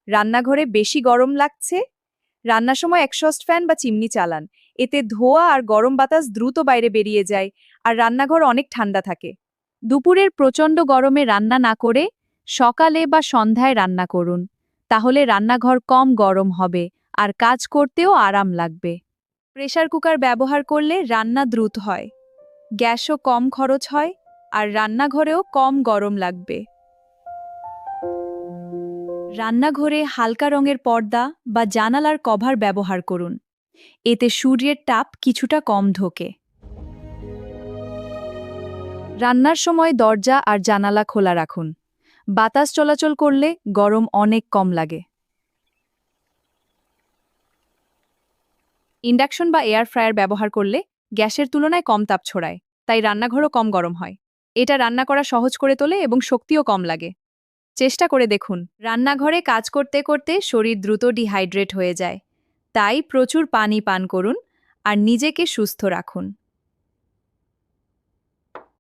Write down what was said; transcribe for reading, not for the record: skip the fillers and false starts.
রান্নাঘরে বেশি গরম লাগছে? রান্নার সময় এক্সস্ট ফ্যান বা চিমনি চালান। এতে ধোঁয়া আর গরম বাতাস দ্রুত বাইরে বেরিয়ে যায় আর রান্নাঘর অনেক ঠান্ডা থাকে। দুপুরের প্রচণ্ড গরমে রান্না না করে সকালে বা সন্ধ্যায় রান্না করুন। তাহলে রান্নাঘর কম গরম হবে আর কাজ করতেও আরাম লাগবে। প্রেসার কুকার ব্যবহার করলে রান্না দ্রুত হয়, গ্যাসও কম খরচ হয় আর রান্নাঘরেও কম গরম লাগবে। রান্নাঘরে হালকা রঙের পর্দা বা জানালার কভার ব্যবহার করুন। এতে সূর্যের তাপ কিছুটা কম ঢোকে। রান্নার সময় দরজা আর জানালা খোলা রাখুন। বাতাস চলাচল করলে গরম অনেক কম লাগে। ইন্ডাকশন বা এয়ার ফ্রায়ার ব্যবহার করলে গ্যাসের তুলনায় কম তাপ ছড়ায়, তাই রান্নাঘরও কম গরম হয়। এটা রান্না করা সহজ করে তোলে এবং শক্তিও কম লাগে। চেষ্টা করে দেখুন। রান্নাঘরে কাজ করতে করতে শরীর দ্রুত ডিহাইড্রেট হয়ে যায়, তাই প্রচুর পানি পান করুন আর নিজেকে সুস্থ রাখুন।